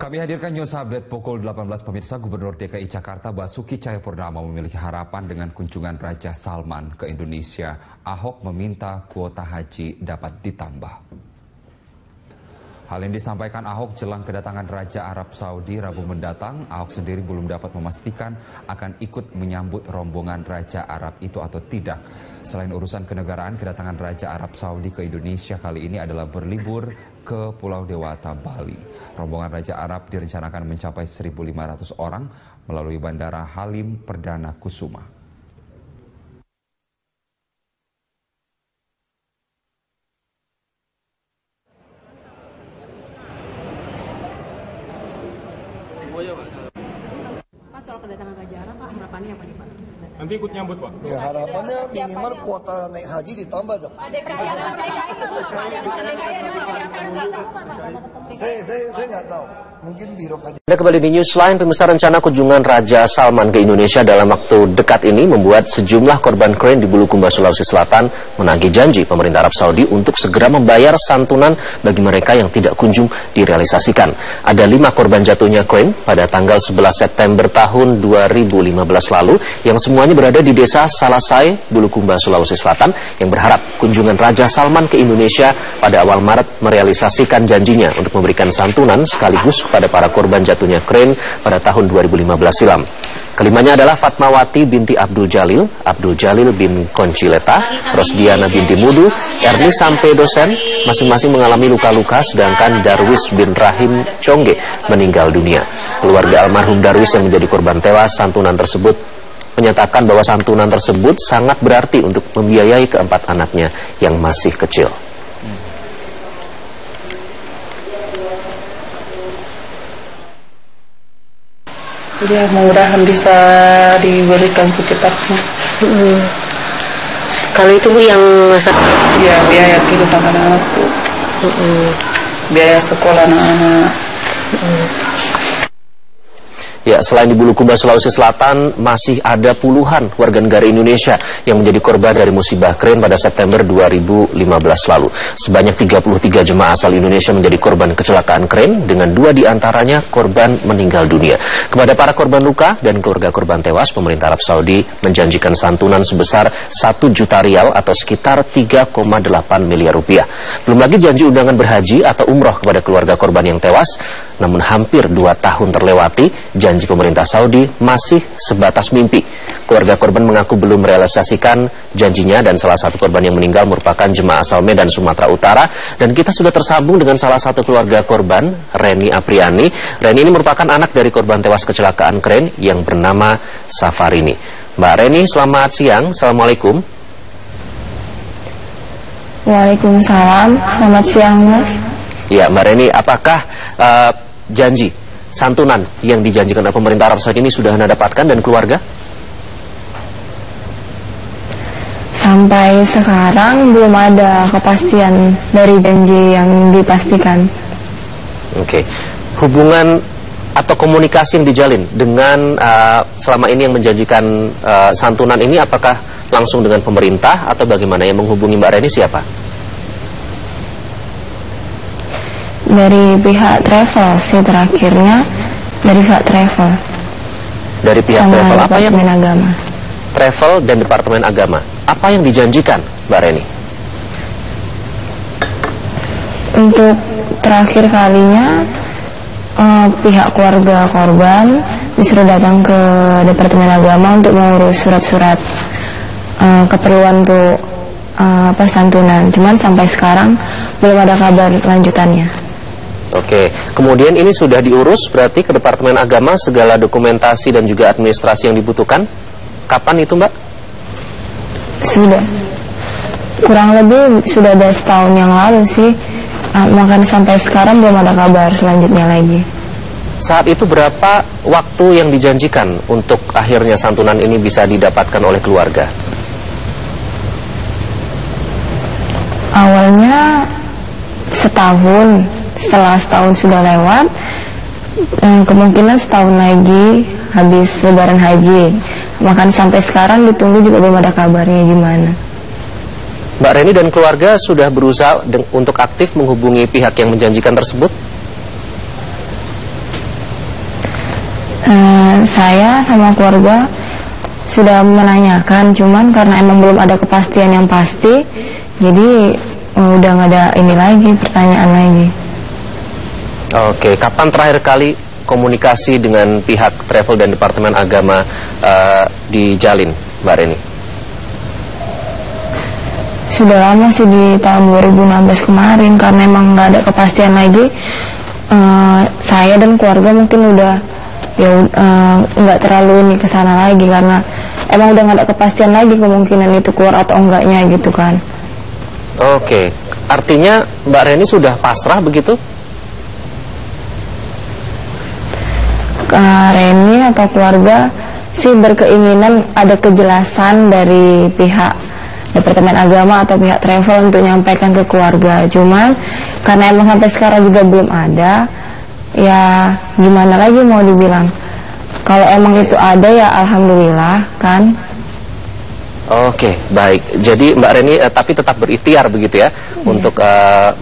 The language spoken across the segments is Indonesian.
Kami hadirkan News Update pukul 18 pemirsa. Gubernur DKI Jakarta Basuki Cahayapurnama memiliki harapan dengan kunjungan Raja Salman ke Indonesia. Ahok meminta kuota haji dapat ditambah. Hal ini disampaikan Ahok jelang kedatangan Raja Arab Saudi Rabu mendatang. Ahok sendiri belum dapat memastikan akan ikut menyambut rombongan Raja Arab itu atau tidak. Selain urusan kenegaraan, kedatangan Raja Arab Saudi ke Indonesia kali ini adalah berlibur ke Pulau Dewata, Bali. Rombongan Raja Arab direncanakan mencapai 1.500 orang melalui Bandara Halim Perdana Kusuma. Pak, soal kedatangan Raja Arab, Pak, harapannya apa nih, Pak? Nanti ikut nyambut, Pak? Ya, harapannya minimal kuota naik haji ditambah dong. Saya nggak tahu. Mungkin birokrasi. Anda kembali di Newsline. Pemirsa, rencana kunjungan Raja Salman ke Indonesia dalam waktu dekat ini membuat sejumlah korban krain di Bulukumba, Sulawesi Selatan menagih janji pemerintah Arab Saudi untuk segera membayar santunan bagi mereka yang tidak kunjung direalisasikan. Ada 5 korban jatuhnya krain pada tanggal 11 September tahun 2015 lalu yang semuanya berada di desa Salasai, Bulukumba, Sulawesi Selatan, yang berharap kunjungan Raja Salman ke Indonesia pada awal Maret merealisasikan janjinya untuk memberikan santunan sekaligus kepada para korban jatuhnya krain pada tahun 2015 silam. Kelimanya adalah Fatmawati binti Abdul Jalil bin Koncileta, Rosdiana binti Mudu, Erni sampai dosen, masing-masing mengalami luka-luka, sedangkan Darwis bin Rahim Congge meninggal dunia. Keluarga almarhum Darwis yang menjadi korban tewas santunan tersebut menyatakan bahwa santunan tersebut sangat berarti untuk membiayai keempat anaknya yang masih kecil. Ya, mudah-mudahan bisa diberikan secepatnya. Kalau itu yang ya, biaya kehidupan anak-anakku, biaya sekolah anak-anak. Ya, selain di Bulukumba, Sulawesi Selatan, masih ada puluhan warga negara Indonesia yang menjadi korban dari musibah krain pada September 2015 lalu. Sebanyak 33 jemaah asal Indonesia menjadi korban kecelakaan krain, dengan 2 diantaranya korban meninggal dunia. Kepada para korban luka dan keluarga korban tewas, pemerintah Arab Saudi menjanjikan santunan sebesar 1 juta rial atau sekitar 3,8 miliar rupiah. Belum lagi janji undangan berhaji atau umroh kepada keluarga korban yang tewas. Namun hampir 2 tahun terlewati, janji pemerintah Saudi masih sebatas mimpi. Keluarga korban mengaku belum merealisasikan janjinya, dan salah satu korban yang meninggal merupakan jemaah asal Medan, Sumatera Utara. Dan kita sudah tersambung dengan salah satu keluarga korban, Reni Apriani. Reni ini merupakan anak dari korban tewas kecelakaan krain yang bernama Safarini. Mbak Reni, selamat siang. Assalamualaikum. Waalaikumsalam. Selamat siang, Mas. Ya, Mbak Reni, apakah janji santunan yang dijanjikan oleh pemerintah Arab Saudi ini sudah Anda dapatkan dan keluarga? Sampai sekarang belum ada kepastian dari janji yang dipastikan. Oke. Hubungan atau komunikasi yang dijalin dengan selama ini yang menjanjikan santunan ini, apakah langsung dengan pemerintah atau bagaimana? Yang menghubungi Mbak Reni siapa? Dari pihak travel sih terakhirnya, dari pihak travel. Dari pihak sama travel apa yang? Departemen Agama. Travel dan Departemen Agama. Apa yang dijanjikan, Mbak Reni? Untuk terakhir kalinya, pihak keluarga korban disuruh datang ke Departemen Agama untuk mengurus surat-surat keperluan untuk santunan. Cuman sampai sekarang belum ada kabar lanjutannya. Oke, kemudian ini sudah diurus berarti ke Departemen Agama, segala dokumentasi dan juga administrasi yang dibutuhkan. Kapan itu, Mbak? Sudah. Kurang lebih sudah ada setahun yang lalu sih. Makanya sampai sekarang belum ada kabar selanjutnya lagi. Saat itu berapa waktu yang dijanjikan untuk akhirnya santunan ini bisa didapatkan oleh keluarga? Awalnya setahun. Setelah setahun sudah lewat, kemungkinan setahun lagi habis lebaran haji. Bahkan sampai sekarang ditunggu juga belum ada kabarnya gimana. Mbak Reni dan keluarga sudah berusaha untuk aktif menghubungi pihak yang menjanjikan tersebut? Saya sama keluarga sudah menanyakan, cuman karena emang belum ada kepastian yang pasti, jadi udah nggak ada ini lagi, pertanyaan lagi. Oke, kapan terakhir kali komunikasi dengan pihak travel dan Departemen Agama dijalin, Mbak Reni? Sudah lama sih, di tahun 2016 kemarin, karena emang nggak ada kepastian lagi. Saya dan keluarga mungkin udah nggak terlalu ini kesana lagi, karena emang udah nggak ada kepastian lagi kemungkinan itu keluar atau enggaknya gitu kan. Oke, artinya Mbak Reni sudah pasrah begitu? Reni atau keluarga sih berkeinginan ada kejelasan dari pihak Departemen Agama atau pihak travel untuk menyampaikan ke keluarga. Cuman karena emang sampai sekarang juga belum ada, ya gimana lagi mau dibilang. Kalau emang itu ada ya alhamdulillah kan. Oke, baik. Jadi Mbak Reni tapi tetap berikhtiar begitu ya, untuk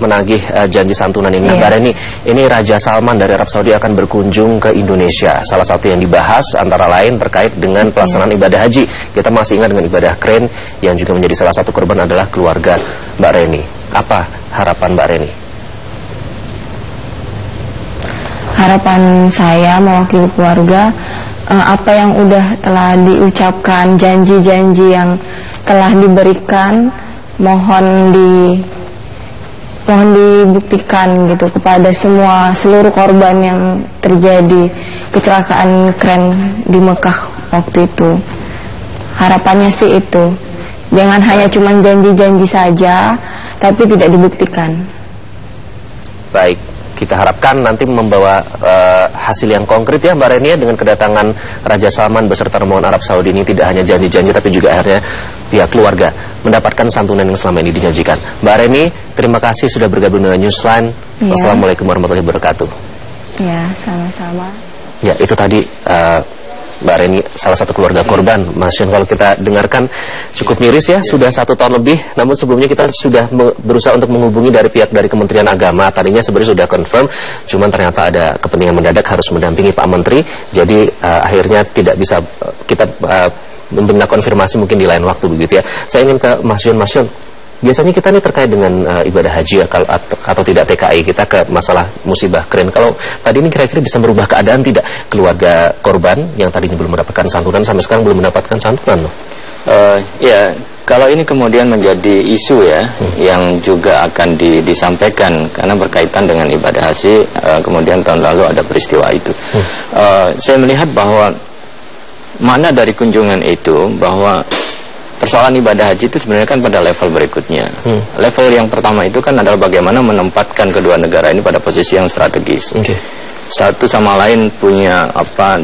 menagih janji santunan ini. Mbak Reni, ini Raja Salman dari Arab Saudi akan berkunjung ke Indonesia. Salah satu yang dibahas antara lain terkait dengan pelaksanaan ibadah haji. Kita masih ingat dengan ibadah keren yang juga menjadi salah satu korban adalah keluarga Mbak Reni. Apa harapan Mbak Reni? Harapan saya mewakili keluarga, apa yang udah telah diucapkan, janji-janji yang telah diberikan, mohon dibuktikan gitu kepada seluruh korban yang terjadi kecelakaan keren di Mekah waktu itu. Harapannya sih itu, jangan hanya cuma janji-janji saja tapi tidak dibuktikan. Baik, kita harapkan nanti membawa hasil yang konkret ya Mbak Reni, dengan kedatangan Raja Salman beserta rombongan Arab Saudi ini tidak hanya janji-janji tapi juga akhirnya pihak keluarga mendapatkan santunan yang selama ini dijanjikan. Mbak Reni, terima kasih sudah bergabung dengan Newsline. Wassalamualaikum warahmatullahi wabarakatuh. Ya, sama-sama. Ya, itu tadi Mbak Reni, salah satu keluarga korban. Mas Yun, kalau kita dengarkan cukup miris ya, sudah 1 tahun lebih. Namun sebelumnya kita sudah berusaha untuk menghubungi dari pihak dari Kementerian Agama. Tadinya sebenarnya sudah confirm, cuman ternyata ada kepentingan mendadak harus mendampingi Pak Menteri. Jadi akhirnya tidak bisa kita memberikan konfirmasi mungkin di lain waktu begitu ya. Saya ingin ke Mas Yun. Mas Yun, biasanya kita ini terkait dengan ibadah haji atau tidak TKI, kita ke masalah musibah keren. Kalau tadi ini kira-kira bisa merubah keadaan tidak keluarga korban yang tadinya belum mendapatkan santunan sampai sekarang belum mendapatkan santunan loh? Ya, kalau ini kemudian menjadi isu ya, yang juga akan disampaikan karena berkaitan dengan ibadah haji, kemudian tahun lalu ada peristiwa itu. Saya melihat bahwa mana dari kunjungan itu bahwa persoalan ibadah haji itu sebenarnya kan pada level berikutnya. Level yang pertama itu kan adalah bagaimana menempatkan kedua negara ini pada posisi yang strategis. Satu sama lain punya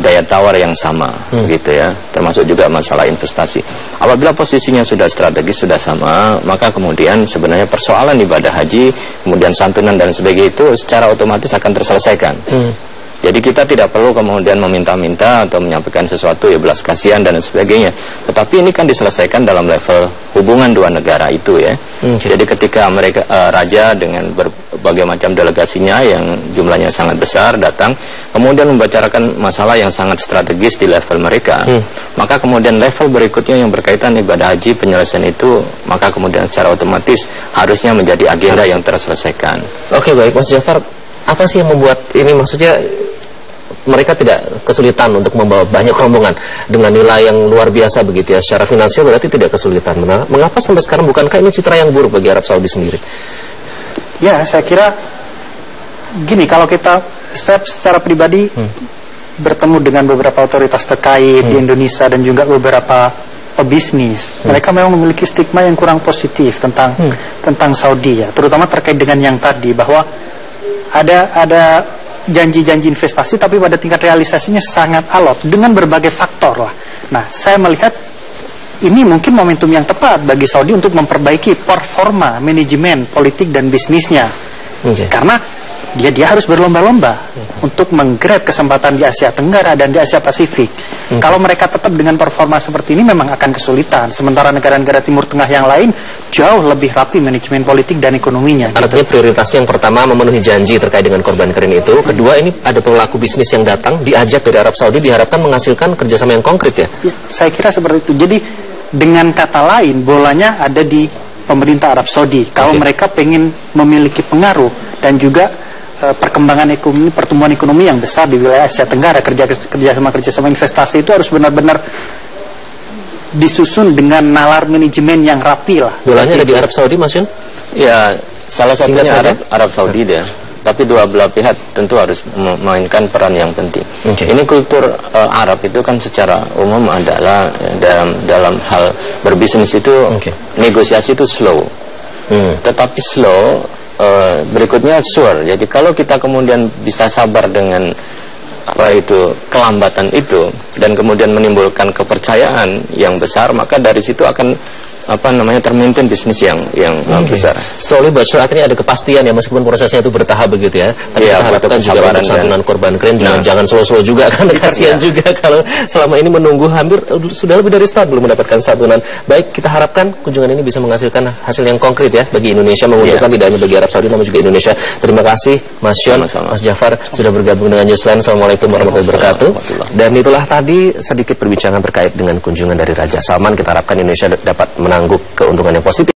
daya tawar yang sama, gitu ya. Termasuk juga masalah investasi. Apabila posisinya sudah strategis, sudah sama, maka kemudian sebenarnya persoalan ibadah haji, kemudian santunan dan sebagainya itu secara otomatis akan terselesaikan. Jadi kita tidak perlu kemudian meminta-minta atau menyampaikan sesuatu ya belas kasihan dan sebagainya. Tetapi ini kan diselesaikan dalam level hubungan dua negara itu ya. Jadi ketika mereka raja dengan berbagai macam delegasinya yang jumlahnya sangat besar datang, kemudian membicarakan masalah yang sangat strategis di level mereka, maka kemudian level berikutnya yang berkaitan ibadah haji penyelesaian itu, maka kemudian secara otomatis harusnya menjadi agenda yang terselesaikan. Oke, baik Mas Jafar, apa sih yang membuat ini, maksudnya mereka tidak kesulitan untuk membawa banyak rombongan dengan nilai yang luar biasa begitu ya, secara finansial berarti tidak kesulitan. Mengapa sampai sekarang, bukankah ini citra yang buruk bagi Arab Saudi sendiri? Ya, saya kira gini, kalau saya secara pribadi bertemu dengan beberapa otoritas terkait di Indonesia dan juga beberapa pebisnis, mereka memang memiliki stigma yang kurang positif tentang Saudi ya, terutama terkait dengan yang tadi, bahwa ada janji-janji investasi tapi pada tingkat realisasinya sangat alot dengan berbagai faktor lah. Nah, saya melihat ini mungkin momentum yang tepat bagi Saudi untuk memperbaiki performa manajemen politik dan bisnisnya. Karena dia harus berlomba-lomba untuk menggrab kesempatan di Asia Tenggara dan di Asia Pasifik. Kalau mereka tetap dengan performa seperti ini memang akan kesulitan. Sementara negara-negara Timur Tengah yang lain jauh lebih rapi manajemen politik dan ekonominya. Artinya prioritasnya yang pertama memenuhi janji terkait dengan korban keren itu. Kedua, ini ada pelaku bisnis yang datang diajak dari Arab Saudi, diharapkan menghasilkan kerjasama yang konkret ya? Ya, saya kira seperti itu. Jadi dengan kata lain bolanya ada di pemerintah Arab Saudi. Kalau mereka pengen memiliki pengaruh dan juga perkembangan ekonomi, pertumbuhan ekonomi yang besar di wilayah Asia Tenggara, kerjasama investasi itu harus benar-benar disusun dengan nalar manajemen yang rapi lah. Bolanya ada di Arab Saudi, Mas Yun? Ya, salah satunya Arab Saudi deh. Tapi dua belah pihak tentu harus memainkan peran yang penting. Ini kultur Arab itu kan secara umum adalah dalam hal berbisnis itu negosiasi itu slow. Tetapi slow berikutnya sure. Jadi kalau kita kemudian bisa sabar dengan kelambatan itu dan kemudian menimbulkan kepercayaan yang besar, maka dari situ akan termaintain bisnis yang besar. Slowly but sure, artinya ada kepastian ya, meskipun prosesnya itu bertahap begitu ya. Tapi kita harapkan juga untuk santunan korban keren jangan slow-slow juga, kan kasihan juga kalau selama ini menunggu hampir sudah lebih dari setahun belum mendapatkan santunan. Baik, kita harapkan kunjungan ini bisa menghasilkan hasil yang konkret ya bagi Indonesia, menguntungkan tidak hanya bagi Arab Saudi namun juga Indonesia. Terima kasih Mas Yon, Mas Jafar sudah bergabung dengan Newsline. Assalamualaikum warahmatullahi wabarakatuh. Dan itulah tadi sedikit perbincangan terkait dengan kunjungan dari Raja Salman. Kita harapkan Indonesia dapat menangguh keuntungan yang positif.